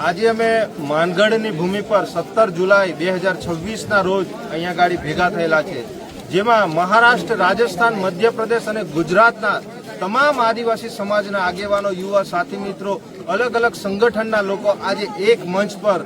આજે અમે માનગઢની ભૂમિ પર 17 જુલાઈ 2026ના રોજ અહીંયા ગાડી ભેગા થયેલા છે, જેમાં મહારાષ્ટ્ર, રાજસ્થાન, મધ્યપ્રદેશ અને ગુજરાતના તમામ આદિવાસી સમાજના આગેવાનો, યુવા સાથી મિત્રો, અલગ અલગ સંગઠનના લોકો આજે એક મંચ પર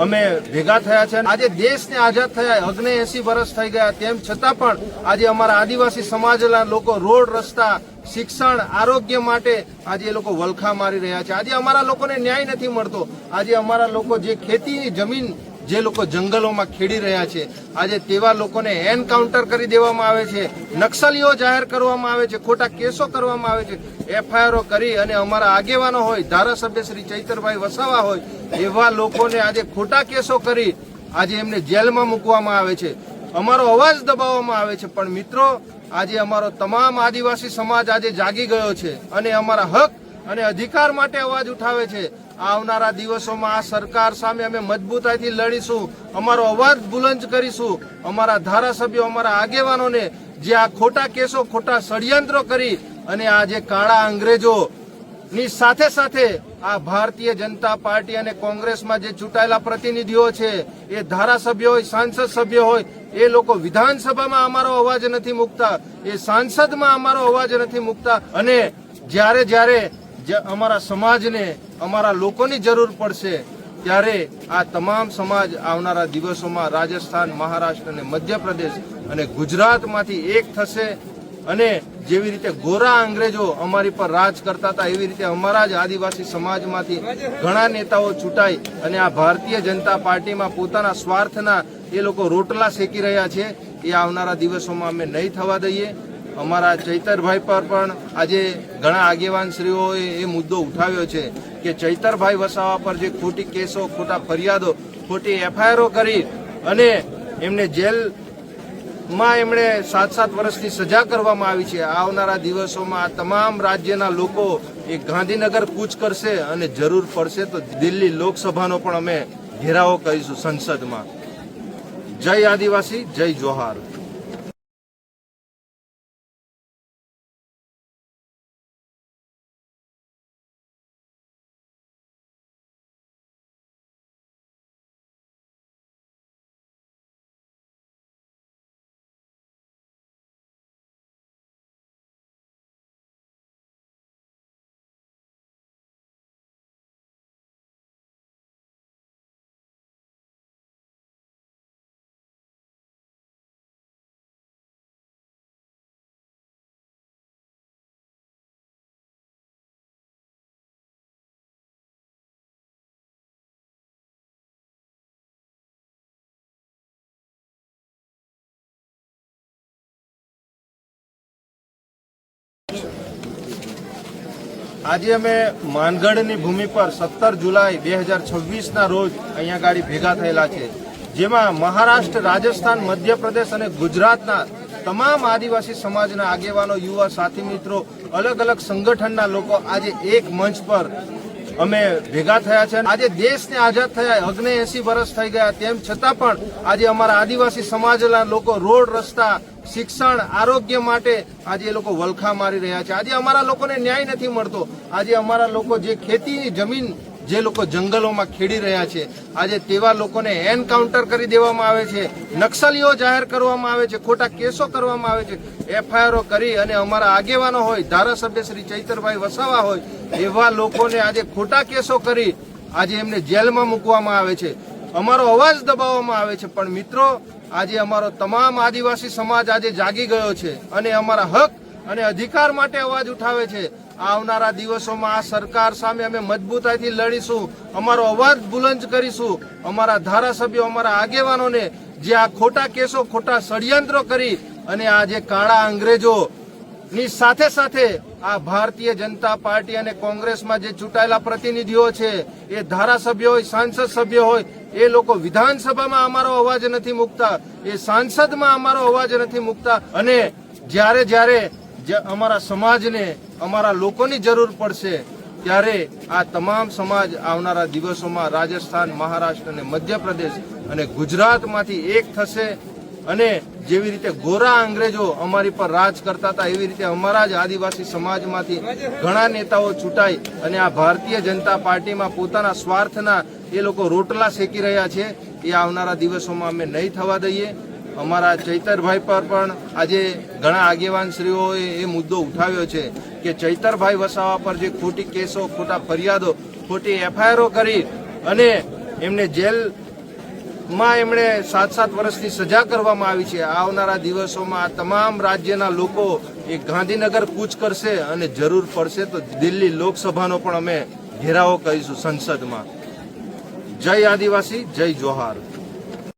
અમે ભેગા થયા છે. આજે દેશને આઝાદ થયા 79 વર્ષ થઈ ગયા, તેમ છતાં પણ આજે અમારા આદિવાસી સમાજના લોકો રોડ, રસ્તા, શિક્ષણ, આરોગ્ય માટે આજે એ લોકો વલખા મારી રહ્યા છે. આજે અમારા લોકોને ન્યાય નથી મળતો. આજે અમારા લોકો જે ખેતીની જમીન જે લોકો જંગલોમાં ખેડી રહ્યા છે, આજે તેવા લોકોને એનકાઉન્ટર કરી દેવામાં આવે છે, નક્સલીઓ જાહેર કરવામાં આવે છે, ખોટા કેસો કરવામાં આવે છે, એફઆઈઆરો કરી અને અમારા આગેવાનો હોય, ધારાસભ્ય શ્રી ચૈતરભાઈ વસાવા હોય, એવા લોકોને આજે ખોટા કેસો કરી આજે એમને જેલમાં મૂકવામાં આવે છે, અમારો અવાજ દબાવવામાં આવે છે. પણ મિત્રો, આજે અમારો તમામ આદિવાસી સમાજ આજે જાગી ગયો છે અને અમારા હક અને અધિકાર માટે અવાજ ઉઠાવે છે. આવનારા દિવસોમાં આ સરકાર સામે અમે મજબૂતાઈથી લડીશું, અમારો અવાજ બુલંદ કરીશું. અમારા ધારાસભ્યો, અમારા આગેવાનોને જે આ ખોટા કેસો, ખોટા ષડયંત્રો કરી અને આ જે કાળા અંગ્રેજોની સાથે સાથે આ ભારતીય જનતા પાર્ટી અને કોંગ્રેસમાં જે ચૂંટાયેલા પ્રતિનિધિઓ છે, એ ધારાસભ્યો હોય, સાંસદ સભ્યો હોય, એ લોકો વિધાનસભામાં અમારો અવાજ નથી મૂકતા, એ સાંસદમાં અમારો અવાજ નથી મૂકતા. અને જ્યારે અમારા સમાજને, અમારા લોકોની જરૂર પડશે, ત્યારે આ તમામ સમાજ આવનારા દિવસોમાં રાજસ્થાન, મહારાષ્ટ્ર અને મધ્યપ્રદેશ અને ગુજરાતમાંથી એક થશે. અને જેવી રીતે ગોરા અંગ્રેજો અમારી પર રાજ કરતા હતા, એવી રીતે અમારા જ આદિવાસી સમાજમાંથી ઘણા નેતાઓ છૂટાઈ અને આ ભારતીય જનતા પાર્ટીમાં પોતાના સ્વાર્થના એ લોકો રોટલા શેકી રહ્યા છે. એ આવનારા દિવસોમાં અમે નહીં થવા દઈએ. અમારા ચૈતરભાઈ પર પણ આજે ઘણા આગેવાનશ્રીઓએ એ મુદ્દો ઉઠાવ્યો છે કે ચૈતરભાઈ વસાવા પર જે ખોટી કેસો, ખોટા ફરિયાદો, ખોટી એફઆઈઆરો કરી અને એમને જેલમાં એમણે 7 વર્ષની સજા કરવામાં આવી છે. આવનારા દિવસોમાં આ તમામ રાજ્યના લોકો એ ગાંધીનગર કૂચ કરશે અને જરૂર પડશે તો દિલ્હી લોકસભાનો પણ અમે ઘેરાવો કરીશું સંસદમાં. જય આદિવાસી, જય જોહાર. આજે અમે માનગઢની ભૂમિ પર 17 જુલાઈ 2026ના રોજ અહીંયા ગાડી ભેગા થયેલા છે, જેમાં મહારાષ્ટ્ર, રાજસ્થાન, મધ્યપ્રદેશ અને ગુજરાતના તમામ આદિવાસી સમાજના આગેવાનો, યુવા સાથી મિત્રો, અલગ અલગ સંગઠનના લોકો આજે એક મંચ પર અમે ભેગા થયા છે. આજે દેશને આઝાદ થયા 79 વર્ષ થઈ ગયા, તેમ છતાં પણ આજે અમારા આદિવાસી સમાજના લોકો રોડ, રસ્તા, શિક્ષણ, આરોગ્ય માટે આજે એ લોકો વલખા મારી રહ્યા છે. આજે અમારા લોકોને ન્યાય નથી મળતો. આજે અમારા લોકો જે ખેતીની જમીન જે લોકો જંગલોમાં ખેડી રહ્યા છે, આજે તેવા લોકોને એનકાઉન્ટર કરી દેવામાં આવે છે, નક્સલીઓ જાહેર કરવામાં આવે છે, ખોટા કેસો કરવામાં આવે છે, એફઆઈઆરો કરી અને અમારા આગેવાનો હોય, ધારાસભ્ય શ્રી ચૈતરભાઈ વસાવા હોય, એવા લોકોને આજે ખોટા કેસો કરી આજે એમને જેલમાં મૂકવામાં આવે છે, અમારો અવાજ દબાવવામાં આવે છે. પણ મિત્રો, આજે અમારો તમામ આદિવાસી સમાજ આજે જાગી ગયો છે અને અમારા હક અને અધિકાર માટે અવાજ ઉઠાવે છે. આવનારા દિવસોમાં આ સરકાર સામે અમે મજબૂતાઈથી લડીશું, અમારો અવાજ બુલંદ કરીશું. અમારા ધારાસભ્યો, અમારા આગેવાનોને જે આ ખોટા કેસો, ખોટા ષડયંત્રો કરી અને આ જે કાળા અંગ્રેજોની સાથે સાથે આ ભારતીય જનતા પાર્ટી અને કોંગ્રેસમાં જે ચૂંટાયેલા પ્રતિનિધિઓ છે, એ ધારાસભ્યો હોય, સાંસદ સભ્યો હોય, એ લોકો વિધાનસભામાં અમારો અવાજ નથી મૂકતા, એ સાંસદમાં અમારો અવાજ નથી મૂકતા. અને જ્યારે અમારા સમાજને, અમારા લોકોની જરૂર પડશે, ત્યારે આ તમામ સમાજ આવનારા દિવસોમાં રાજસ્થાન, મહારાષ્ટ્ર અને મધ્યપ્રદેશ અને ગુજરાતમાંથી એક થશે. અને જેવી રીતે ગોરા અંગ્રેજો અમારી પર રાજ કરતા હતા એવી રીતે અમારા જ આદિવાસી સમાજમાંથી ઘણા નેતાઓ છૂટાઈ અને આ ભારતીય જનતા પાર્ટીમાં પોતાના સ્વાર્થના એ લોકો રોટલા શેકી રહ્યા છે. એ આવનારા દિવસોમાં અમે નહીં થવા દઈએ. અમારા ચૈતરભાઈ પર પણ આજે ઘણા આગેવાનશ્રીઓએ એ મુદ્દો ઉઠાવ્યો છે કે ચૈતરભાઈ વસાવા પર જે ખોટી કેસો, ખોટા ફરિયાદો, ખોટી એફઆઈઆરો કરી અને એમને જેલમાં એમણે 7-7 વર્ષની સજા કરવામાં આવી છે. આવનારા દિવસોમાં આ તમામ રાજ્યના લોકો એ ગાંધીનગર કૂચ કરશે અને જરૂર પડશે તો દિલ્હી લોકસભાનો પણ અમે ઘેરાવો કરીશું સંસદમાં. જય આદિવાસી, જય જોહાર.